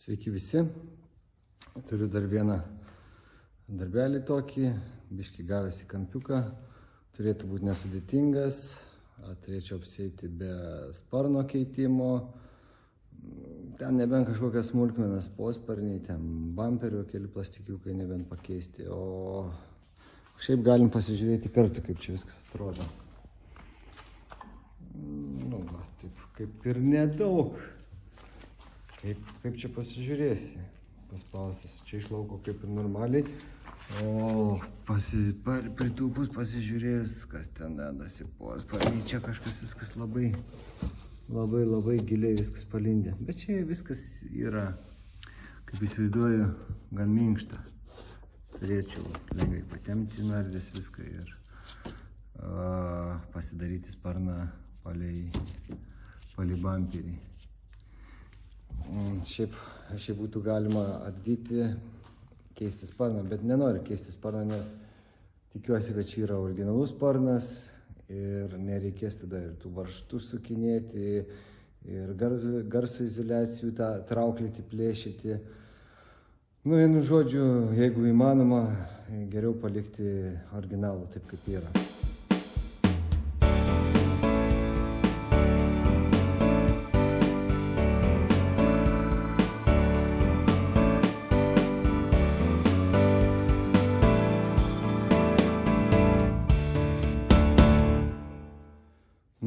Sveiki visi. Turiu dar vieną darbelį tokį, biškį gavęs į kampiuką. Turėtų būti nesudėtingas, turėčiau apsieiti be sparno keitimo. Ten nebent kažkokias smulkmenas, posparniai, ten bamperio keli plastikiukai nebent pakeisti. O šiaip galim pasižiūrėti kartu, kaip čia viskas atrodo. Nu, va, taip kaip ir nedaug. Kaip čia pasižiūrėsi, paspaustas, čia iš lauko kaip ir normaliai, o pritūpus pasižiūrės, kas ten dedasi posparniai, čia kažkas viskas labai giliai viskas palindė, bet čia viskas yra, kaip įsivaizduoju, gan minkšta, turėčiau lengvai patemti nardės viską ir pasidaryti sparną palei bamperį. Šiaip būtų galima ardyti, keisti sparną, bet nenoriu keisti sparną, nes tikiuosi, kad čia yra originalus sparnas ir nereikės tada ir tų varžtų sukinėti, ir garso izoliacijų trauklėti, plėšyti. Nu, vienu žodžiu, jeigu įmanoma, geriau palikti originalų taip, kaip yra.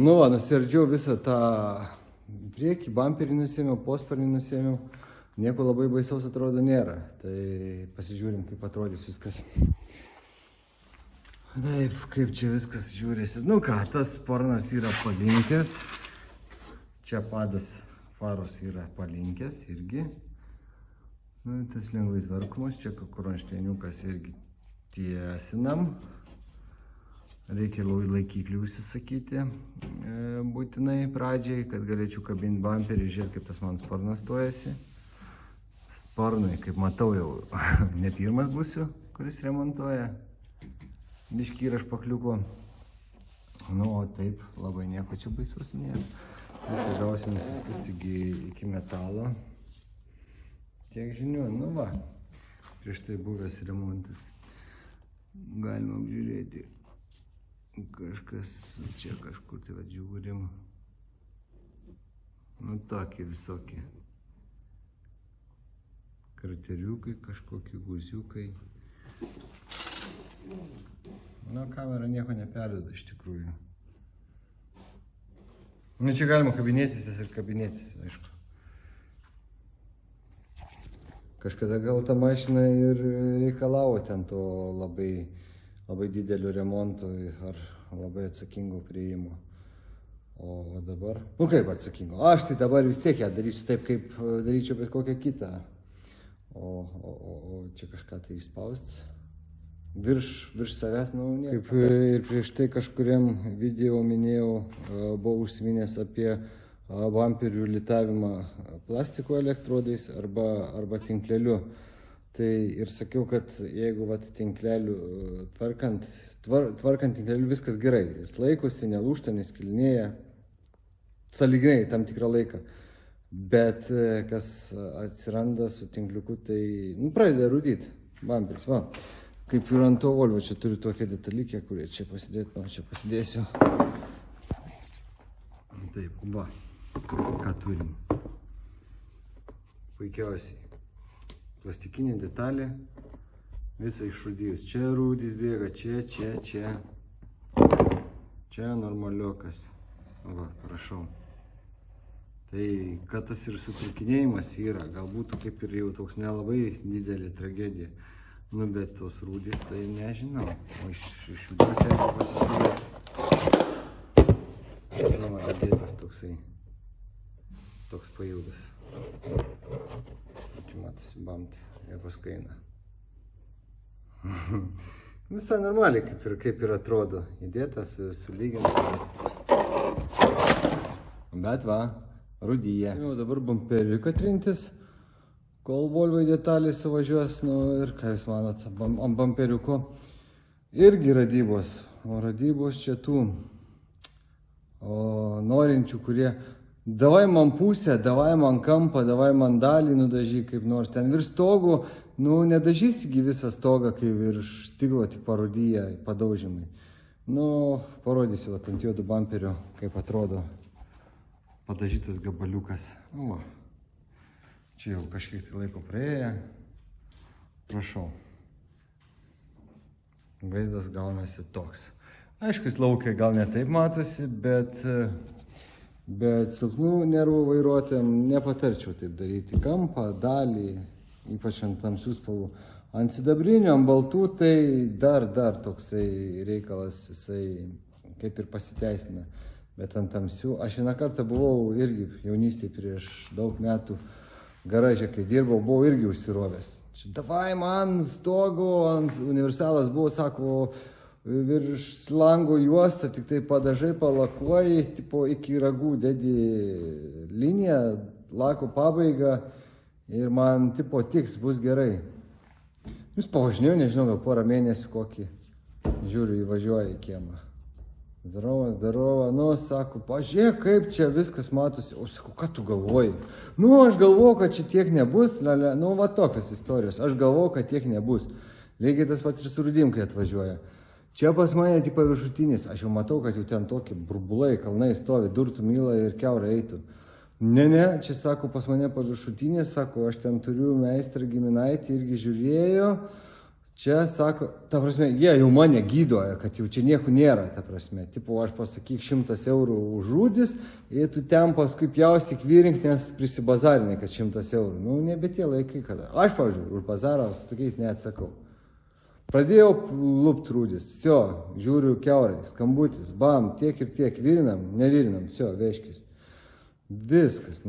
Nu, va, nusiardžiau visą tą priekį, bamperį nusėmiau, posparnį nusėmiau. Nieko labai baisaus atrodo nėra. Tai pasižiūrim, kaip atrodys viskas. Taip, kaip čia viskas žiūrėsi. Nu ką, tas sparnas yra palinkęs. Čia padas faros yra palinkęs irgi. Nu, tas lengvai tvarkomas. Čia kronšteniukas irgi tiesinam. Reikia laikiklį užsisakyti būtinai pradžiai, kad galėčiau kabinti bamperį ir žiūrėti, kaip tas man sparnas stojasi. Sparnui, kaip matau, jau ne pirmas būsiu, kuris remontuoja. Biškį yra špakliuko. Nu, o taip, labai nieko čia baisaus nėra. Viską gausiu nusiskusti iki metalo. Tiek žinių, nu va, prieš tai buvęs remontas. Galima apžiūrėti. Kažkas čia kažkur tai žiūrim. Nu, tokie visokie. Krateriukai, kažkokie guziukai. Nu, kamera nieko neperduoda iš tikrųjų. Nu, čia galima kabinėtis ir kabinėtis, aišku. Kažkada gal ta mašina ir reikalavo ten to labai didelio remonto ar labai atsakingo priėjimo. O dabar, nu kaip atsakingo, aš tai dabar vis tiek ją darysiu taip, kaip daryčiau bet kokią kitą. O čia kažką tai išspausti virš savęs, nu ne. Kaip ir prieš tai kažkuriam video minėjau, buvau užsiminęs apie bamperių litavimą plastiko elektrodais arba tinkleliu. Tai ir sakiau, kad jeigu tinklelių tvarkant tinklelių viskas gerai, jis laikosi, nelūžta, neskilinėja, sąlyginai tam tikrą laiką. Bet kas atsiranda su tinkliuku, tai pradeda rūdyti bamperis. Va, kaip ir ant to Volvo, čia turiu tokią detalikę, kurie čia pasidėti, man čia pasidėsiu. Taip, va, ką turim. Puikiausiai. Plastikinė detalė, visą išrūdėjus. Čia rūdys bėga, čia. Čia normaliokas. Va, prašau. Tai, kad tas ir sutrikinėjimas yra, galbūt kaip ir jau toks nelabai didelė tragedija. Nu, bet tos rūdys, tai nežinau. O iš vidaus jeigu pasižiūrėti. Žinoma, dadėtas toks pailgas. Čia matosi bamt ir paskui eina. Visai normaliai kaip ir atrodo. Įdėtas, sulygintas. Bet va, rūdyje. Jau dabar bamperiuką trintis, kol Volvo detalės suvažiuos. Nu ir ką jūs manot, ant bamperiuko irgi radybos. O radybos čia tų norinčių, kurie davai man pusę, davai man kampą, davai man dalį nudažy kaip nors. Ten virš stogo, nedažysi visą stogą, kai virš stiklo tik parodyja padaužymai. Parodysiu ant juodo bamperio, kaip atrodo padažytas gabaliukas. Čia jau kažkiek tai laiko praėję. Prašau. Vaizdas gaunasi toks. Aišku, laukai gal ne taip matosi, bet silpnų nervų vairuotojam nepatarčiau taip daryti. Kampą, dalį, ypač ant tamsių spalvų. Ant sidabrinių, ant baltų, tai dar toksai reikalas, jisai kaip ir pasiteisina. Bet ant tamsių, aš vieną kartą buvau irgi jaunystėje prieš daug metų garaže, kai dirbau, buvau irgi užsirovęs. Čia davai man stogo, ant universalas buvo, sako, virš lango juostą, tik tai padažai, palakuoji, tipo iki ragų dedi liniją, lako pabaigą ir man tipo tiks, bus gerai. Jūs pavažinėjau, nežinau, gal porą mėnesių kokį, žiūriu, įvažiuoja į kiemą. Darova, sako, pažiūrėk, kaip čia viskas matosi. O sakau, ką tu galvoji? Aš galvoju, kad čia tiek nebus, va tokios istorijos, aš galvoju, kad tiek nebus. Lygiai tas pats ir su Rudim, kai atvažiuoja. Čia pas mane tik paviršutinis, aš jau matau, kad jau ten tokie burbulai, kalnai stovi, durtų myla ir kiaurą eitų. Ne, čia sako, pas mane paviršutinis, sako, aš ten turiu meistrą giminaitį, irgi žiūrėjo. Čia sako, ta prasme, jie jau mane gydoja, kad jau čia nieko nėra, ta prasme. Tipo, aš pasakyk 100 eurų už rūdis ir tu ten paskui pjaustyk vyrink, nes prisibazarinai, kad 100 eurų. Nebe tie laikai, kada. Aš, pavyzdžiui, už bazarą su tokiais neatsakau. Pradėjau lupt rūdis, žiūriu kiaurai, skambutis, bam, tiek ir tiek, vyrinam, nevyrinam, veškis. Viskas,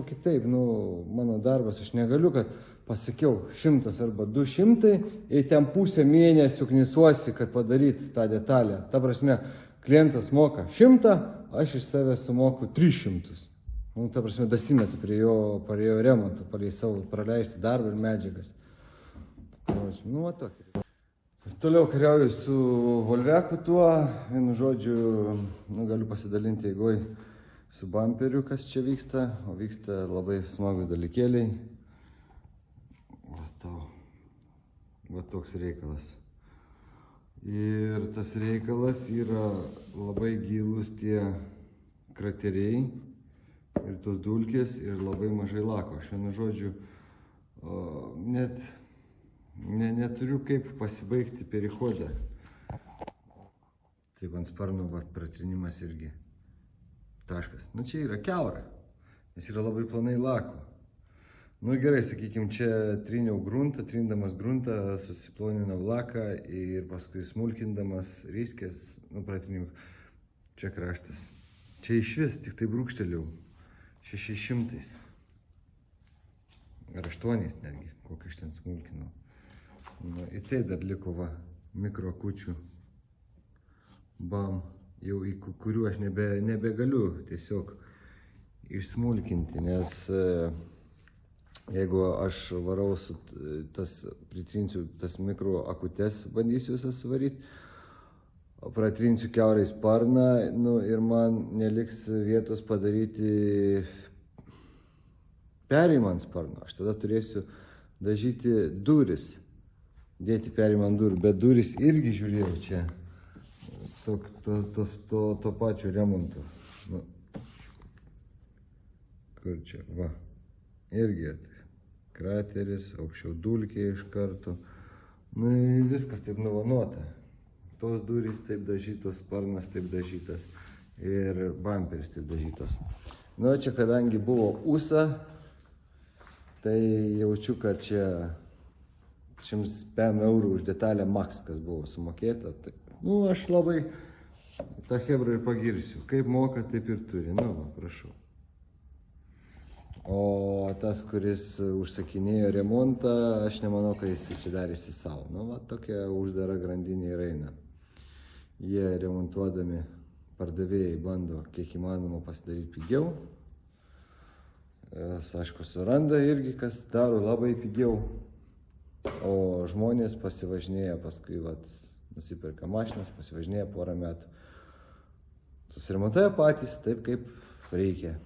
kitaip, mano darbas, aš negaliu, kad pasakiau 100 arba 200 ir ten pusę mėnesių knisuosi, kad padaryti tą detalę. Ta prasme, klientas moka 100, aš iš savęs sumoku 300. Ta prasme, dasimetu prie jo remonto, prie savo praleisti darbą ir medžiagas. Tokį. Toliau kariauju su Volveku tuo, vienu žodžiu, galiu pasidalinti eigoj su bamperiu, kas čia vyksta, o vyksta labai smagus dalykėliai. Va toks reikalas. Ir tas reikalas yra labai gilus tie krateriai ir tos dulkės ir labai mažai lako. Aš vienu žodžiu, net neturiu kaip pasibaigti perichodą. Taip ant sparnų pratrinimas irgi. Taškas. Čia yra kiaura, nes yra labai planai lako. Gerai, sakykime, čia tryniau gruntą, trindamas gruntą, susiploninau laką ir paskui smulkindamas ryskės, pratinimu. Čia kraštas. Čia išvis, tik tai brūkšteliau 600. Ar 8 netgi, kokį aš ten smulkinau. Į tai dar liko mikrokučių. Bam, jau į kurių aš nebegaliu tiesiog išsmulkinti, nes jeigu aš varau pritrinsiu tas mikro akutes, bandysiu visą suvaryti, pratrinsiu kiaurai sparną ir man neliks vietos padaryti perėjimą ant sparno. Aš tada turėsiu dažyti duris, dėti perėjimą ant durų, bet duris irgi žiūrėjau čia, to pačio remonto. Kur čia, irgi krateris, aukščiau dulkė iš karto. Viskas taip nuvanuota. Tos durys taip dažytos, sparnas taip dažytas ir bamperis taip dažytas. Čia kadangi buvo USA, tai jaučiu, kad čia 105 eurų už detalę maks, kas buvo sumokėta. Aš labai tą hebrą ir pagirsiu. Kaip moka, taip ir turi. Prašau. O tas, kuris užsakinėjo remontą, aš nemanau, kad jis čia darėsi savo. Tokia uždara grandinė ir eina. Jie remontuodami pardavėjai bando kiek įmanoma pasidaryti pigiau. Aišku, suranda irgi, kas daro labai pigiau. O žmonės pasivažinėja paskui, nusipirka mašinas, pasivažinėja porą metų. Susiremontuoja patys taip, kaip reikia.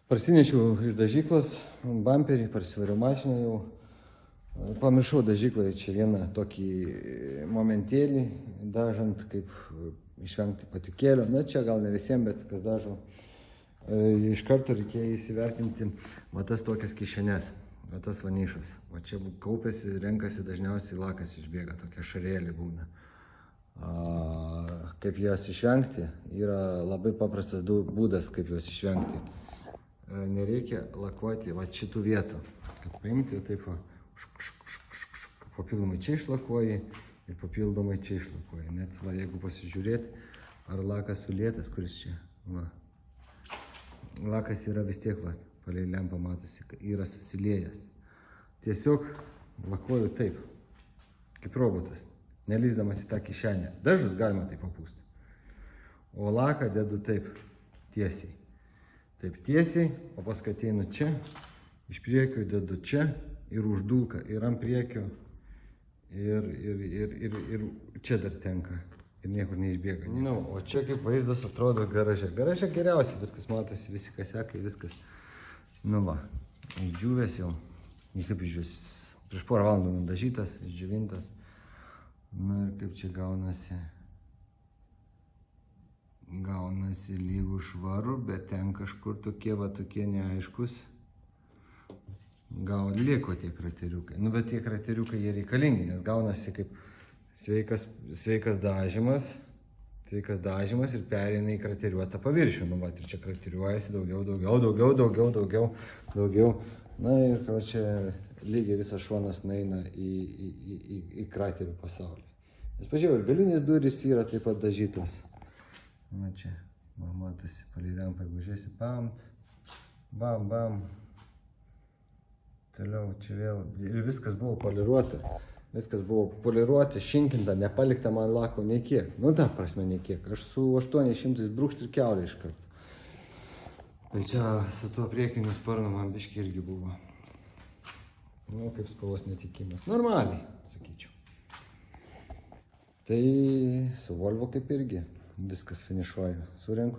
Parsinešiau iš dažyklos bamperį, parsivariau mašiną jau. Pamiršau dažykloje čia vieną tokį momentėlį, dažant, kaip išvengti patikėlio. Na, čia gal ne visiems, bet kas dažo. Iš karto reikėjo įsivertinti va tas tokias kišenes, va tas vanišas. Va čia kaupiasi, renkasi, dažniausiai lakas išbėga, tokia šarėlė būna. Kaip jas išvengti, yra labai paprastas būdas, kaip juos išvengti. Nereikia lakuoti va šitų vietų, kad paimti taip va, papildomai čia išlakuoji ir papildomai čia išlakuoji. Net va, jeigu pasižiūrėti, ar lakas sulėtas, kuris čia, va. Lakas yra vis tiek, va, palei lempą matosi, yra susiliejęs. Tiesiog lakuoju taip, kaip robotas, nelįsdamas į tą kišenę. Dažus galima taip papūsti. O laką dedu taip, tiesiai. Taip tiesiai, o paskui ateinu čia, iš priekio dedu čia ir uždulka, ir ant priekio, ir čia dar tenka. Ir niekur neišbėga. Nu, o čia kaip vaizdas atrodo garaže. Garaže geriausiai viskas matosi, visi kasekai, viskas. Nu va, išdžiūvęs jau, kaip išdžiūvęs, prieš porą valandų nudažytas, išdžiūvintas. Na ir kaip čia gaunasi. Gaunasi lygų švaru, bet ten kažkur tokie neaiškus. Gal liko tie krateriukai. Nu, bet tie krateriukai jie reikalingi, nes gaunasi kaip sveikas dažymas ir pereina į krateriuotą paviršių. Nu, va, ir čia krateriuojasi daugiau. Na ir čia lygiai visas šonas nueina į kraterių pasaulį. Nes pažiūrėjau, ir galinės durys yra taip pat dažytos. Na čia, matosi, palei lempą, jeigu žiūrėsi, bam. Toliau čia vėl, ir viskas buvo poliruota. Viskas buvo poliruota, šinkinta, nepalikta man lako nei kiek. Nu, ta prasme, nei kiek. Aš su 800 brūkšt ir kiaurė iš karto. Tai čia su tuo priekiniu sparnu man biški irgi buvo. Nu, kaip spalvos netikimas. Normaliai, sakyčiau. Tai su Volvo kaip irgi viskas finišuoju. Surenku